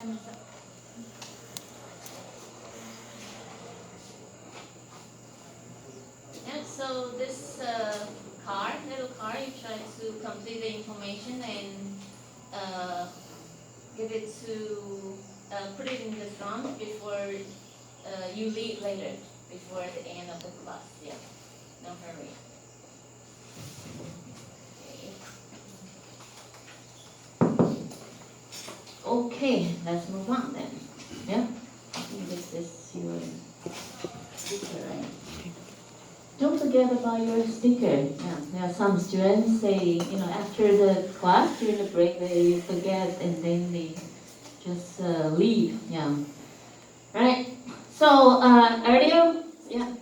Yeah, so this little car, you try to complete the information and get it to put it in the front before you leave later, before the end of the class. Yeah, no hurry. Okay, let's move on then. Yeah, I think this is your sticker, right? Don't forget about your sticker. Yeah, there are some students say, after the class, during the break, they forget and then they just leave. Yeah. Right. So earlier, yeah,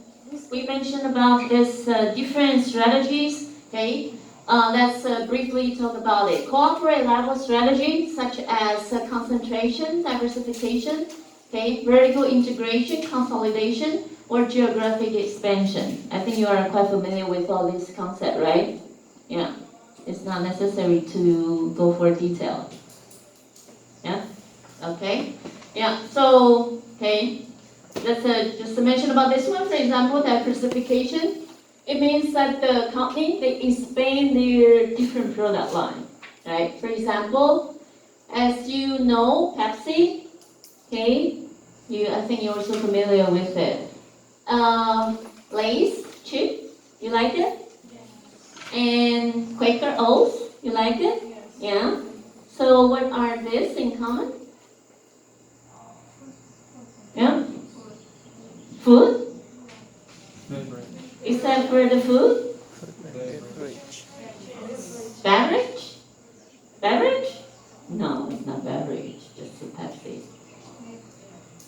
we mentioned about this different strategies. Okay. Let's briefly talk about it. Corporate level strategy, such as concentration, diversification, okay, vertical integration, consolidation, or geographic expansion. I think you are quite familiar with all these concepts, right? Yeah. It's not necessary to go for detail. Yeah. Okay. Yeah. So okay. Let's just mention about this one. For example, diversification. It means that the company, they expand their different product line, right? For example, as you know, Pepsi, okay, I think you're also familiar with it. Lay's chip, you like it? Yes. And Quaker Oats, you like it? Yes. Yeah. So what are these in common? Yeah. Food. Except for the food. Beverage? Beverage? No, it's not beverage, just the Pepsi.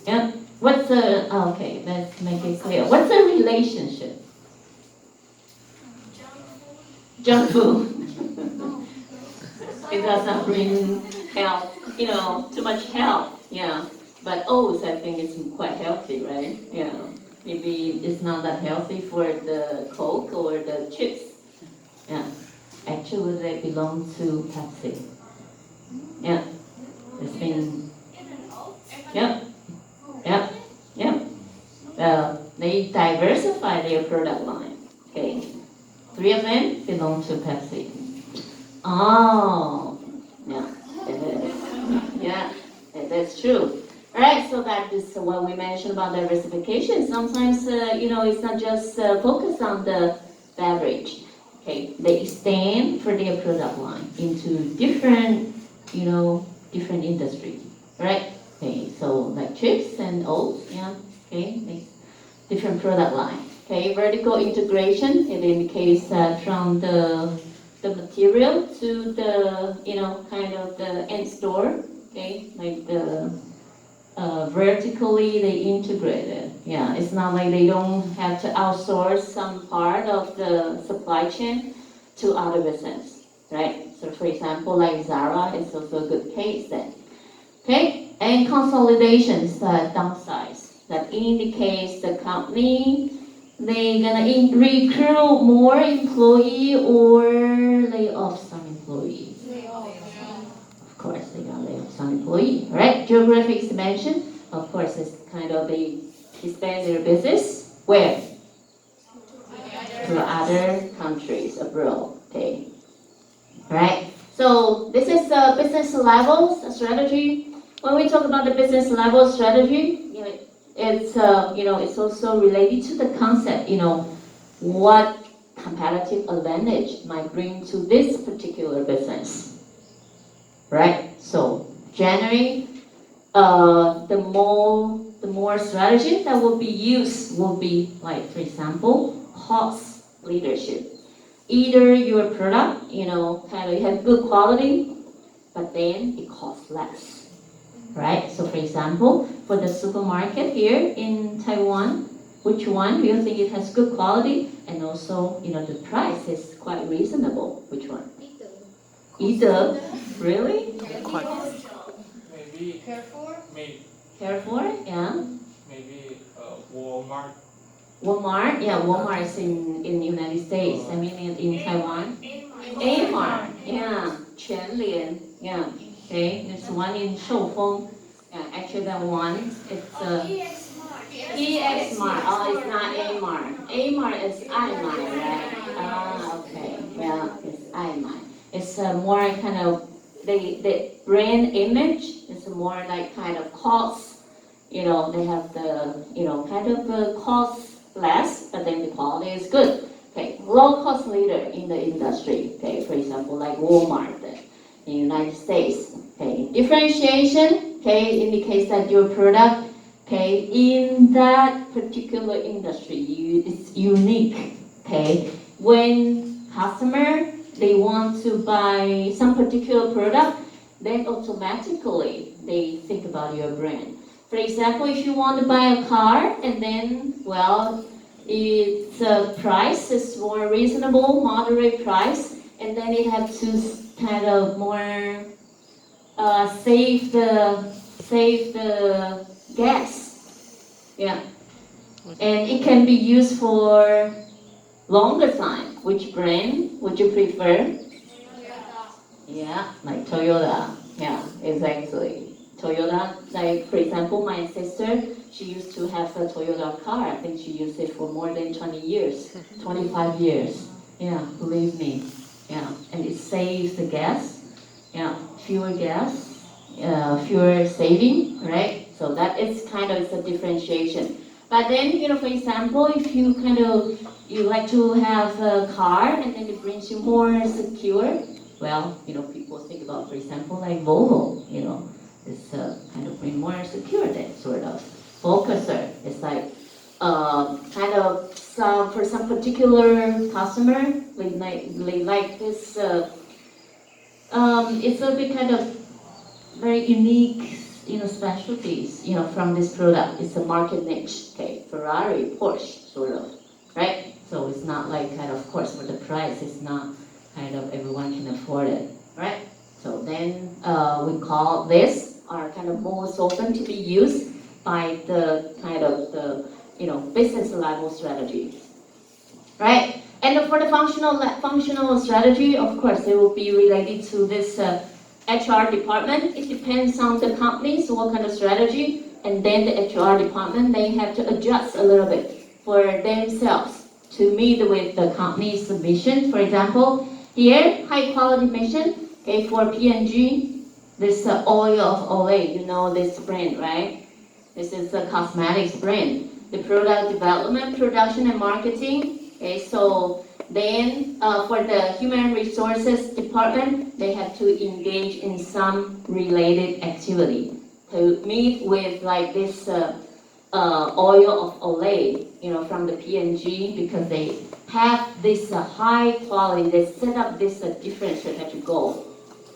Yep. What's the, okay, let's make it clear. What's the relationship? Junk food. It does not bring health, too much health. Yeah. But oats, I think it's quite healthy, right? Yeah. Maybe it's not that healthy for the Coke or the chips. Yeah. Actually, they belong to Pepsi. Yeah. It's been. Yep. Yep. Yep. They diversify their product line. Okay. 3 of them belong to Pepsi. Oh. Yeah. It is. Yeah. That's true. Alright, so that is what we mentioned about diversification. Sometimes, it's not just focused on the beverage. Okay, they extend for their product line into different, different industries, right? Okay, so like chips and oats, yeah, okay, different product line. Okay, vertical integration, it indicates that from the material to the, kind of the end store, okay, like the vertically they integrated. Yeah, it's not like they don't have to outsource some part of the supply chain to other business, right? So for example, like Zara is also a good case then. Okay, and consolidations, downsize. That indicates the company, they gonna recruit more employee or lay off some employees. Of course, they're gonna lay off some employee, right? Geographic expansion, of course, it's kind of they expand their business where? To other countries abroad. Okay, right? So this is the business level strategy. When we talk about the business level strategy, it's it's also related to the concept. What competitive advantage might bring to this particular business. Right? So generally, the more strategy that will be used will be like, for example, cost leadership. Either your product, kind of have good quality, but then it costs less. Right? So for example, for the supermarket here in Taiwan, which one do you think it has good quality and also, the price is quite reasonable? Which one? Either. Really? Maybe Carrefour, yeah. maybe Walmart. Walmart, yeah, Walmart is in the United States. I mean in Taiwan. A-Mart, yeah. Quanlian, yeah. Okay, there's one in Shoufeng. actually that one, it's EX Mart. Oh, it's not A Mart. A Mart is I Mart, right? Ah, okay. Well, it's I Mart. It's more kind of the brand image is more like kind of cost. They have the kind of cost less, but then the quality is good. Okay, low cost leader in the industry. Okay, for example, like Walmart in the United States. Okay, differentiation. Okay, indicates that your product, okay, in that particular industry, it's unique. Okay, when customer they want to buy some particular product, then automatically they think about your brand. For example, if you want to buy a car and then, well, its price is more reasonable, moderate price, and then it has to kind of more save the gas. Yeah, and it can be used for longer time. Which brand would you prefer? Yeah, like Toyota. Yeah, exactly. Toyota, like for example, my sister, she used to have a Toyota car. I think she used it for more than 20 years, 25 years. Yeah, believe me. Yeah, and it saves the gas. Yeah, fewer gas, fewer saving, right? So that is kind of a differentiation. But then, for example, if you like to have a car and then it brings you more secure, well, people think about, for example, like Volvo, it's kind of bring more secure than sort of focuser. It's like kind of for some particular customer, they like this. It's a bit kind of very unique, specialties, from this product. It's a market niche, okay? Ferrari, Porsche, sort of, right? So it's not like kind of course, for the price, it's not kind of everyone can afford it, right? So then we call this our kind of most often to be used by the kind of the, business level strategy, right? And for the functional strategy, of course, it will be related to this HR department. It depends on the company, so what kind of strategy, and then the HR department, they have to adjust a little bit for themselves to meet with the company's mission. For example, here, high quality mission, okay, for P&G, this oil of Olay, this brand, right? This is a cosmetics brand. The product development, production, and marketing. Okay, so then for the human resources department, they have to engage in some related activity to meet with like this oil of Olay, from the P&G, because they have this high quality. They set up this different strategic goal,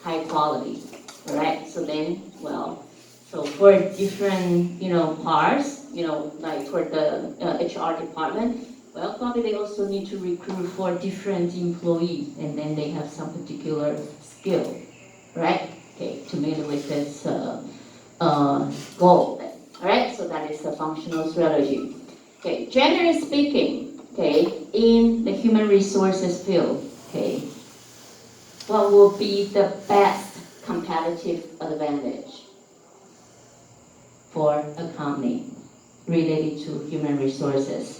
high quality. All right. So then, well. So for different, parts, like for the HR department, well, probably they also need to recruit for different employees, and then they have some particular skill, right? Okay, to meet with this goal. All right, so that is a functional strategy. Okay, generally speaking, okay, in the human resources field, okay, what will be the best competitive advantage for a company related to human resources?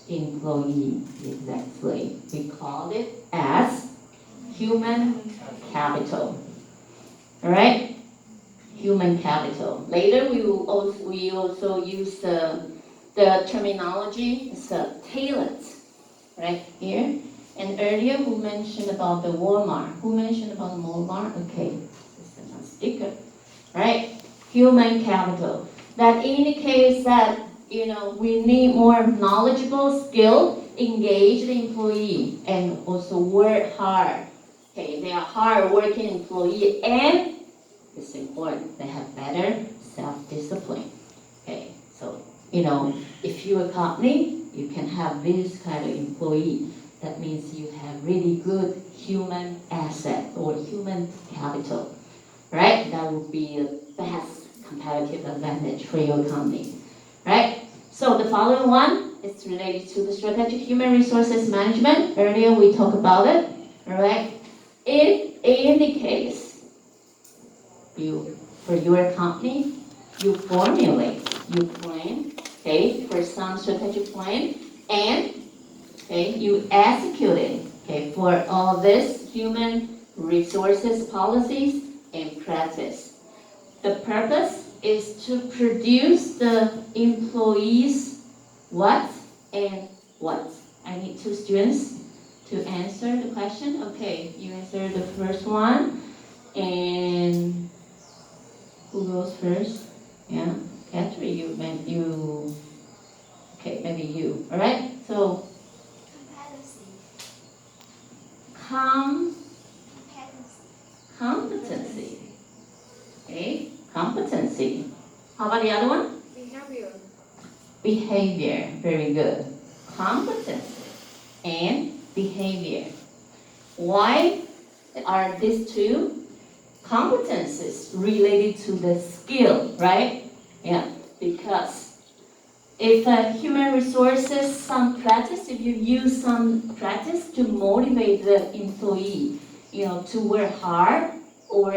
Employee, exactly. We call it as human capital. All right, human capital. Later we also use the terminology. It's talent, right here. And earlier we mentioned about the Walmart. Who mentioned about Walmart? Okay, this is a sticker, right? Human capital. That indicates that we need more knowledgeable, skilled, engaged employee, and also work hard. Okay, they are hard-working employee, and it's important they have better self-discipline. Okay, so if you're a company, you can have this kind of employee. That means you have really good human asset or human capital, right? That would be the best competitive advantage for your company, right? So the following one is related to the strategic human resources management. Earlier we talked about it, all right? It indicates you for your company, you formulate, you plan, okay, for some strategic plan, and okay, you execute it, okay, for all this human resources policies and practice. The purpose is to produce the employees what and what. I need two students to answer the question. Okay, you answer the first one, and who goes first? Yeah, Catherine, you. Okay, maybe you. All right. So com competency. Okay, competency. How about the other one? Behavior. Behavior. Very good. Competency and behavior. Why are these two competencies related to the skill, right? Yeah, because if human resources, some practice, if you use some practice to motivate the employee, to work hard, or,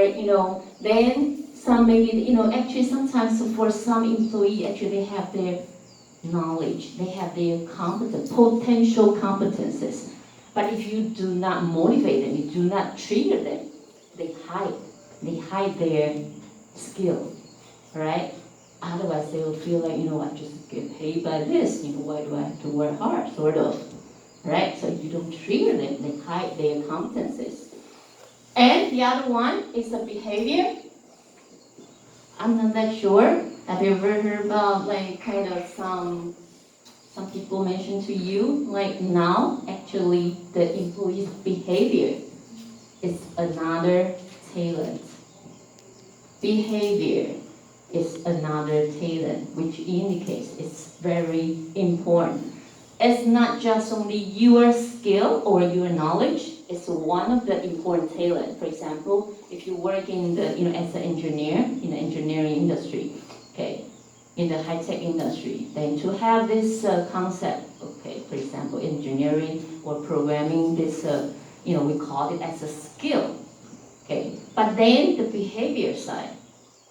then some maybe, actually sometimes for some employee, actually they have their knowledge, they have their potential competences. But if you do not motivate them, you do not trigger them, they hide their skill, right? Otherwise, they will feel like, I just get paid by this, why do I have to work hard, sort of, right? So if you don't trigger them, they hide their competencies. And the other one is the behavior. I'm not that sure. Have you ever heard about kind of some people mention to you, like now, actually, the employee's behavior is another talent. Behavior is another talent, which indicates it's very important. It's not just only your skill or your knowledge, it's one of the important talent. For example, if you work in the, as an engineer in the engineering industry, okay, in the high-tech industry, then to have this concept, okay, for example, engineering or programming, this, we call it as a skill, okay. But then the behavior side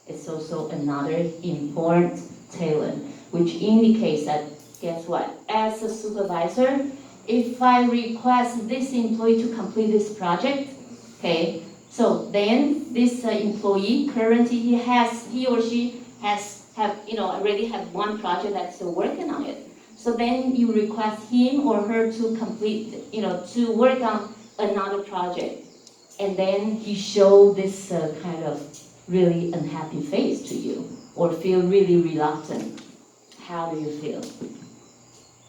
is also another important talent, which indicates that, guess what, as a supervisor, if I request this employee to complete this project, okay, so then this employee currently he or she already have one project that's working on it. So then you request him or her to complete, to work on another project, and then he show this kind of really unhappy face to you, or feel really reluctant. How do you feel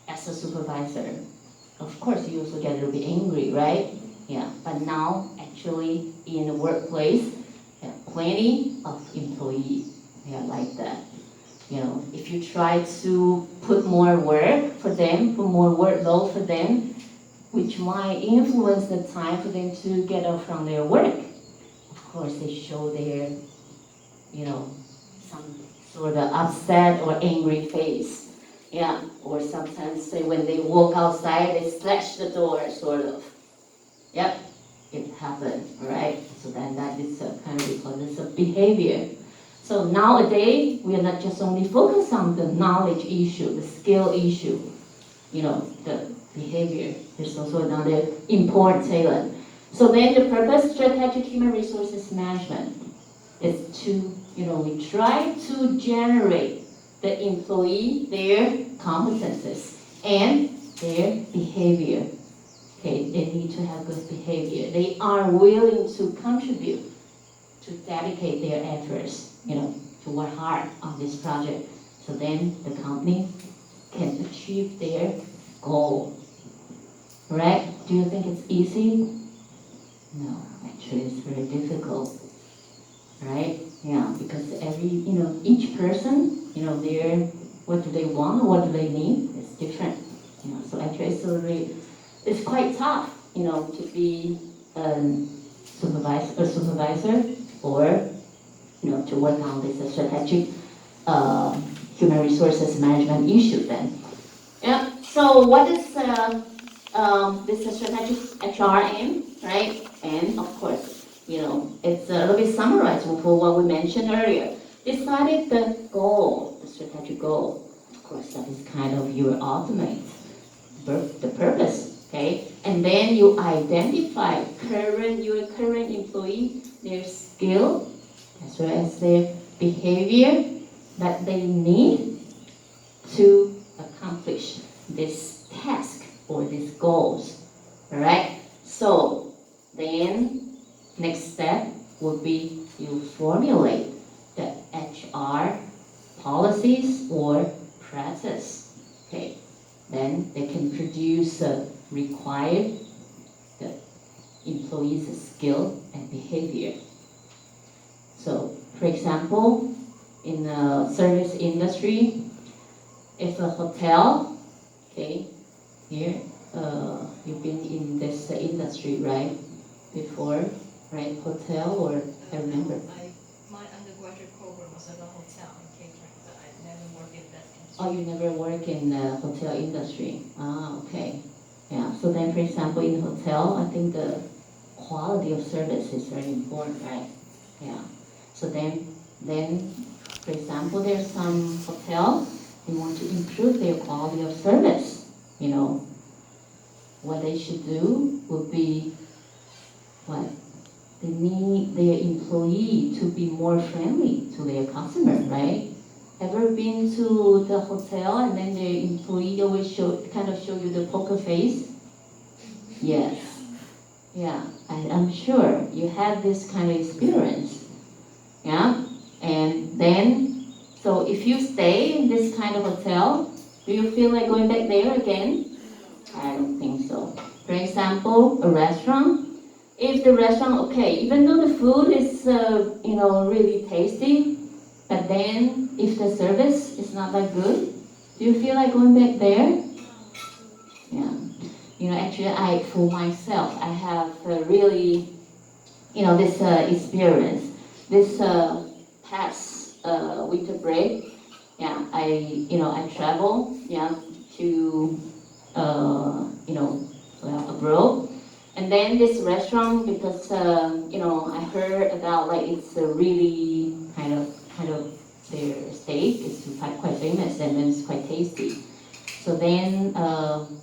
as a supervisor? Of course, you also get a little bit angry, right? Yeah, but now, actually, in the workplace, there are plenty of employees like that. If you try to put more work for them, put more workload for them, which might influence the time for them to get off from their work. Of course, they show their, some sort of upset or angry face. Yeah, or sometimes when they walk outside, they slash the door, sort of. Yep, it happened, right? So then that is kind of because it's a behavior. So nowadays, we are not just only focused on the knowledge issue, the skill issue, the behavior. There's also another important talent. So then the purpose, strategic human resources management, is to, we try to generate the employee, their competences, and their behavior. Okay, they need to have good behavior. They are willing to contribute, to dedicate their efforts, to work hard on this project. So then the company can achieve their goal. Right? Do you think it's easy? No, actually it's very difficult. Right? Yeah, because each person, what do they want or what do they need is different. So actually it's quite tough, to be a supervisor or, to work on this strategic human resources management issue then. Yeah. So what is this strategic HRM, right? And of course, it's a little bit summarized for what we mentioned earlier. Decided the goal, the strategic goal. Of course, that is kind of your ultimate, the purpose, okay? And then you identify your current employee, their skill, as well as their behavior that they need to accomplish this task or these goals. All right? So then next step would be you formulate the HR policies or practice. Okay. Then they can produce required the employees' skill and behavior. So, for example, in the service industry, if a hotel, okay, here, you've been in this industry, right, before, right, hotel, or I remember. My undergraduate program was at a hotel in catering, but I never worked in that industry. Oh, you never work in the hotel industry. Ah, okay. Yeah, so then, for example, in hotel, I think the quality of service is very important, right? Yeah. So then, for example, there's some hotel, they want to improve their quality of service. What they should do would be what? They need their employee to be more friendly to their customer, right? Ever been to the hotel and then the employee always show you the poker face? Yes. Yeah, I'm sure you had this kind of experience. Yeah? And then, so if you stay in this kind of hotel, do you feel like going back there again? I don't think so. For example, a restaurant. If the restaurant, okay, even though the food is, really tasty, but then if the service is not that good, do you feel like going back there? Yeah. Actually, for myself, I have really, this experience. This past winter break, yeah, I travel, yeah, to, abroad. And then this restaurant, because, I heard about, like, it's a really kind of their steak is quite famous and then it's quite tasty. So then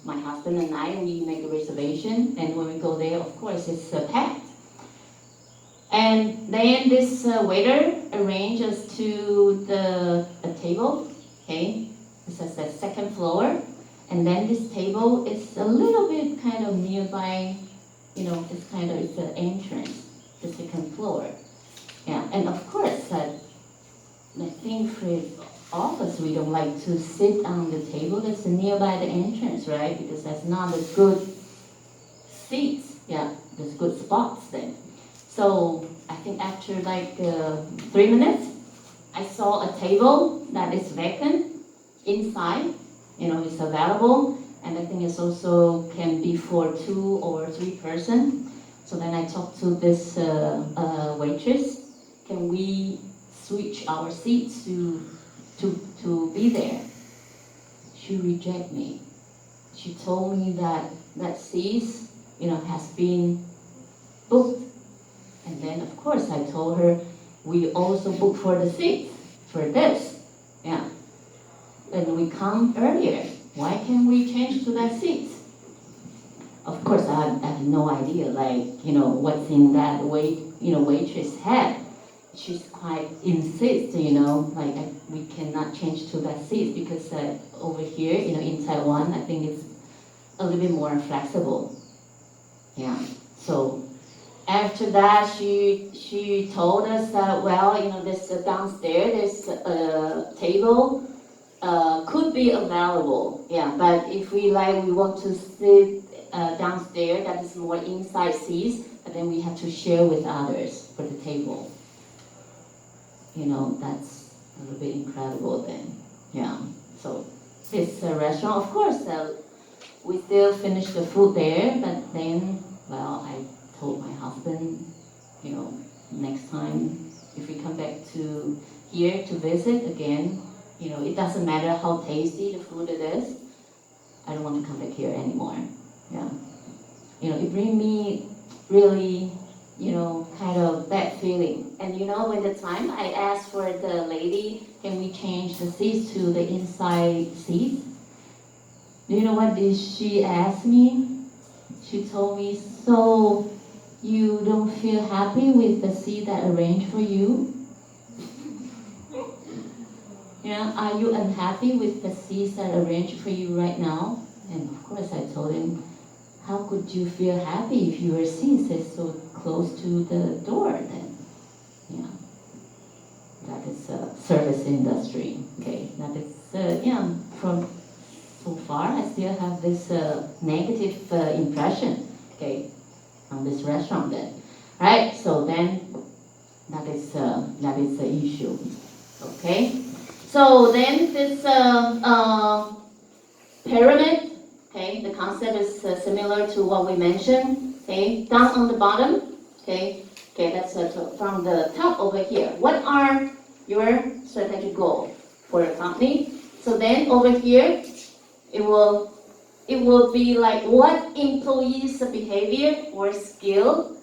my husband and I, we make a reservation, and when we go there, of course, it's packed. And then this waiter arranges to a table, okay? This is the second floor, and then this table is a little bit kind of nearby, it's an entrance, the second floor. Yeah, and of course, I think for all of us, we don't like to sit on the table that's nearby the entrance, right? Because that's not a good seats. Yeah, there's good spots then. So I think after like 3 minutes, I saw a table that is vacant inside. It's available, and I think it's also can be for 2 or 3 person. So then I talked to this waitress. Can we switch our seats to be there? She rejected me. She told me that seats, has been booked. And then of course I told her we also booked for the seats for this. Yeah. And we come earlier. Why can't we change to that seat? Of course I have no idea, what's in that waitress head. She's quite insist, we cannot change to that seat because over here, in Taiwan, I think it's a little bit more flexible. Yeah. So after that, she told us that, this downstairs, this table could be available. Yeah, but if we want to sit downstairs, that is more inside seats, but then we have to share with others for the table. That's a little bit incredible then. Yeah. So this restaurant, of course, we still finish the food there, but then, I told my husband, next time if we come back to here to visit again, it doesn't matter how tasty the food it is, I don't want to come back here anymore. Yeah. It brings me really kind of bad feeling. And when the time I asked for the lady, can we change the seats to the inside seats? Do you know what did she ask me? She told me, so you don't feel happy with the seat that arranged for you? Are you unhappy with the seats that arranged for you right now? And of course I told him, how could you feel happy if your seat is so close to the door then? Yeah. That is service industry. Okay. That is, from so far I still have this negative impression, okay, on this restaurant then. Right? So then that is the issue. Okay? So then this pyramid, okay, the concept is similar to what we mentioned. Okay, down on the bottom. Okay, that's from the top over here. What are your strategic goals for your company? So then over here, it will be like what employees' behavior or skill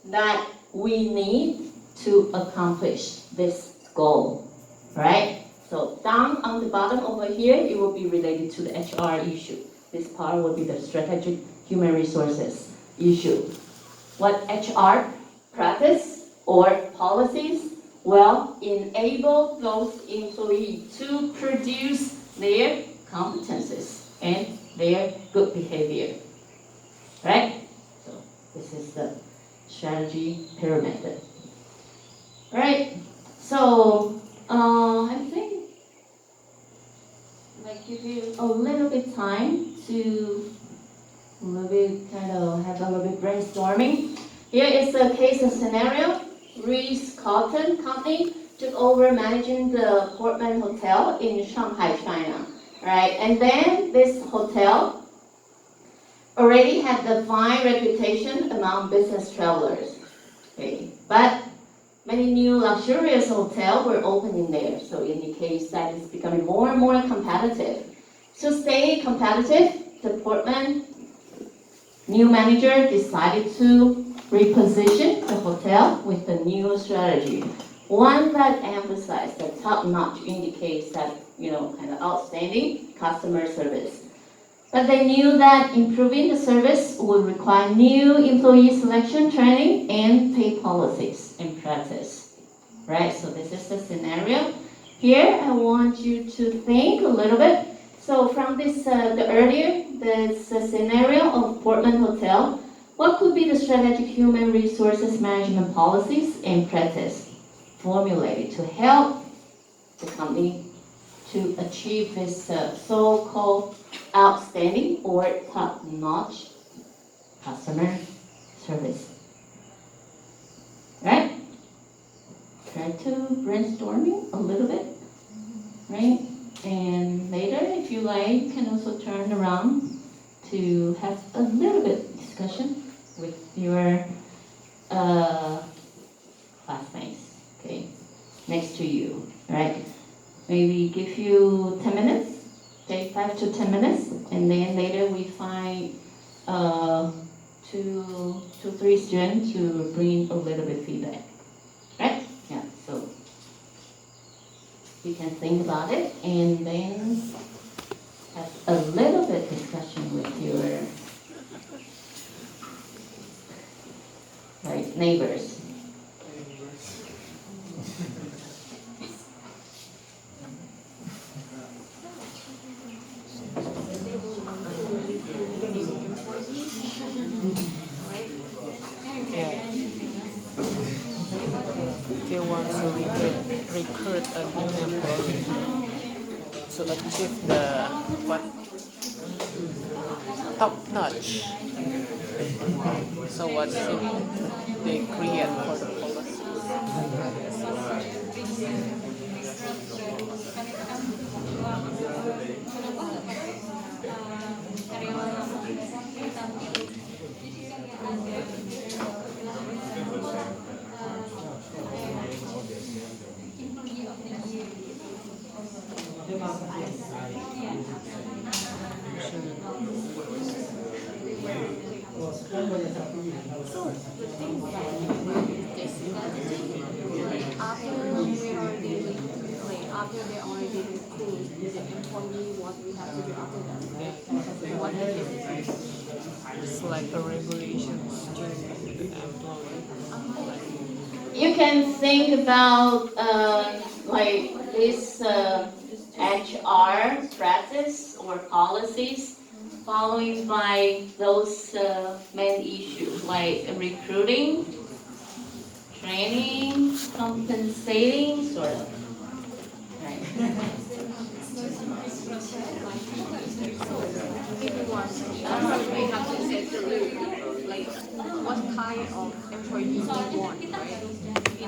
that we need to accomplish this goal, right? So down on the bottom over here, it will be related to the HR issue. This part will be the strategic human resources issue. What HR practice or policies will enable those employees to produce their competences and their good behavior, right? So this is the strategy pyramid. Right? So I think give you a little bit time to kind of have a little bit brainstorming. Here is a case scenario. Reese Cotton Company took over managing the Portman Hotel in Shanghai, China. Right? And then this hotel already had a fine reputation among business travelers. Okay. But many new luxurious hotels were opening there, so it indicates that it's becoming more and more competitive. To stay competitive, the Portman new manager decided to reposition the hotel with a new strategy. One that emphasized the top-notch indicates that, kind of outstanding customer service. But they knew that improving the service would require new employee selection training and pay policies and practice. Right? So this is the scenario. Here, I want you to think a little bit. So from this, this scenario of Portland Hotel, what could be the strategic human resources management policies and practice formulated to help the company to achieve this so-called outstanding or top-notch customer service? Right? Try to brainstorming a little bit, right? And later, if you like, you can also turn around to have a little bit discussion with your classmates, okay, next to you, right? Maybe give you 10 minutes, okay, 5 to 10 minutes, and then later we find two, 3 students to bring a little bit feedback, right? Yeah, so you can think about it and then have a little bit discussion with your neighbors. If you want to recruit a new employee to achieve the top notch, so what should they create for the policies? after they already recruit the employee, what we have to do after that, right? What we do. It's like a regulations to the employee. You can think about like this HR practice or policies following by those main issues like recruiting, training, compensating, sort of. Right. If we want, we have to set the rule, like what kind of employee we want, right? In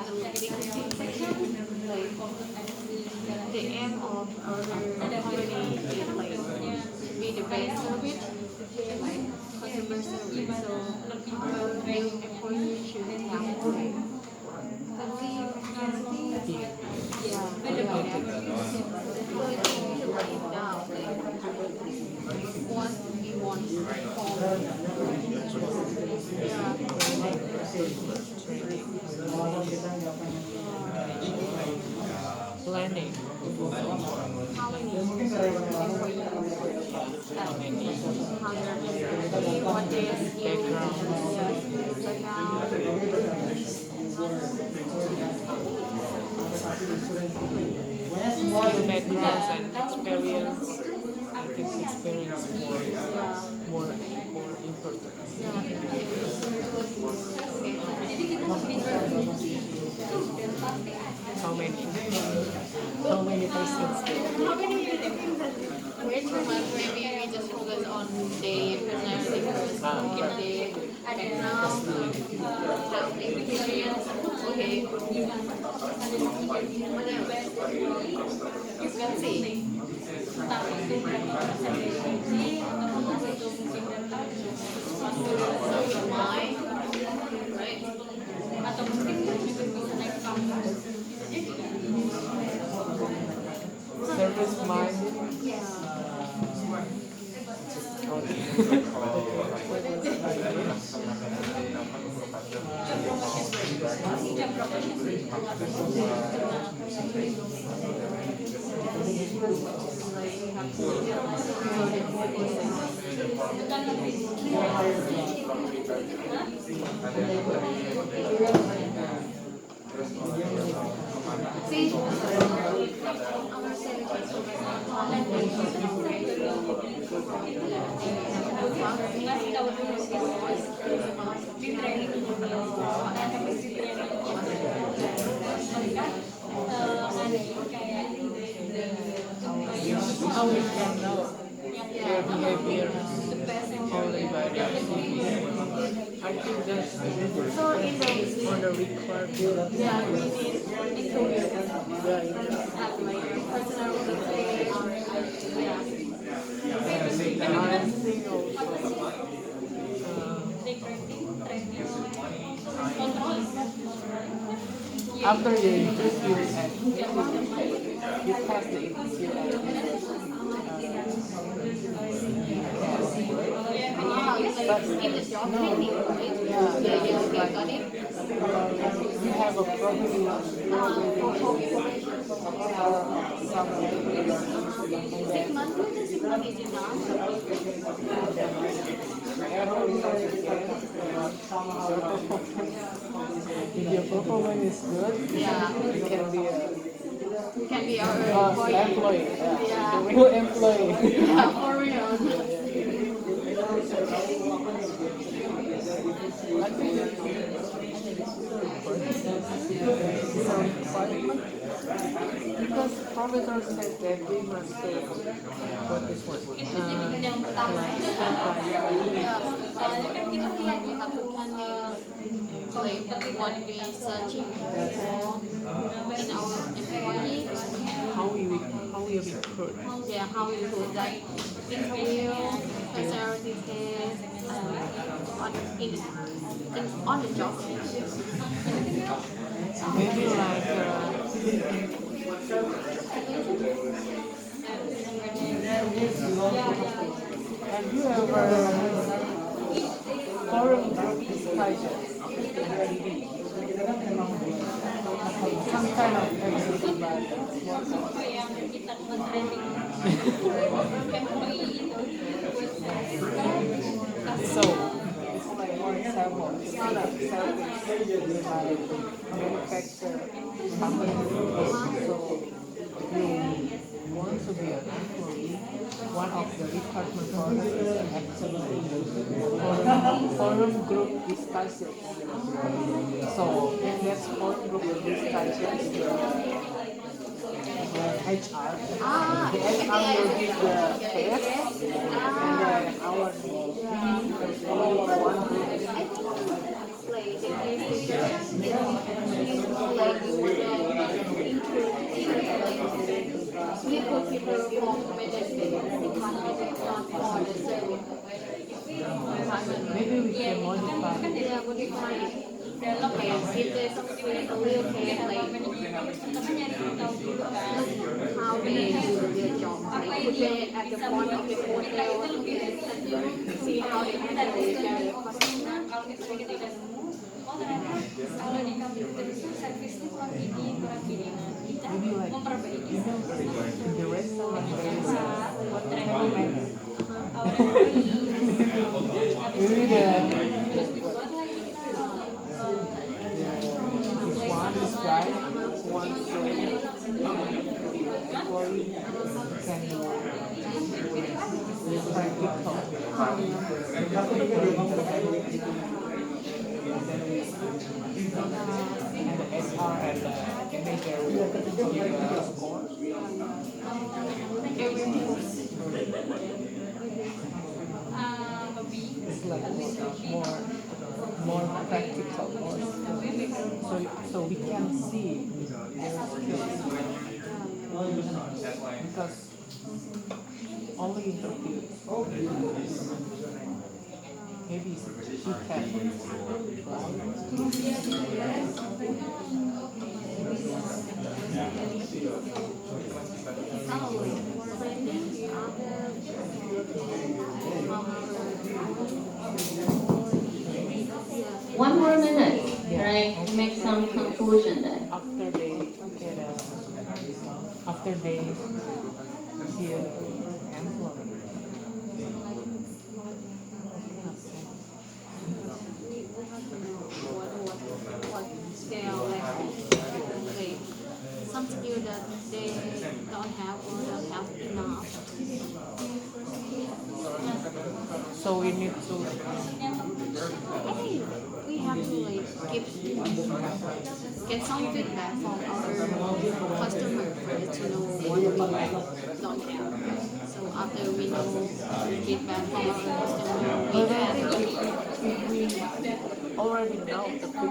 the leading section, like the aim of our company is like to be the best service, like customer service. So our new employee should have like friendly, yeah, to write it down, like what we want Planning. how many employees, what their skills, Skill backgrounds and experience. I think experience more important. How many? How many persons? maybe we just focus on their personality first, get their background, have the experience, okay. What else? You can see. Why? Right? Atau mungkin juga bisa naik kampus. Service mind. See, How we can know their behavior only by their CV? I think that's so in the on the required. yeah, we need interview have like personality, yeah. I think also after you interview and you pass the interview But in the job training, right? Yeah, okay, got it. you have a property Six months is enough. if your performance is good, Yeah, you can be our employee. Yeah. The real employee. Yeah, for real. I think because professor said that we must what is what? Yang pertama, soalnya kan kita lihat we have to like what we searching for in our employee. How we recruit. Yeah, how we do that interview, personality test, on the job. Maybe like have you ever forum group discussions? Some kind of activity like that. So it's like one sample. It's not a service. It's like manufacturer company. So you want to be an employee. One of the department process is actually forum group discussion. So in that forum group discussion, HR. Ah, The HR will give the test, and then our one group. like they give suggestions, then you like you we put people from management department, not for the service department. Maybe we can modify. Yeah, modify it. Okay, if there's something a little case like how they do their job, like put it at the front of the hotel or something, see how they handle their customer. Kalau misalnya kita udah nemu, oh ternyata kalau di komputer itu servisnya kurang gini, nah kita memperbaiki In the restaurant, there is what tren menu. Maybe Maybe this one is right. One employee and the SR and the manager will give a score. It's like more practical, so we can see their skills because only interview maybe she can One more minute, right, to make some conclusion then. after they hear employee. What scale like some skill that they don't have or don't have enough. So we need to I think we have to like get some feedback from our customer first to know what we don't have. So after we know feedback from our customer, we can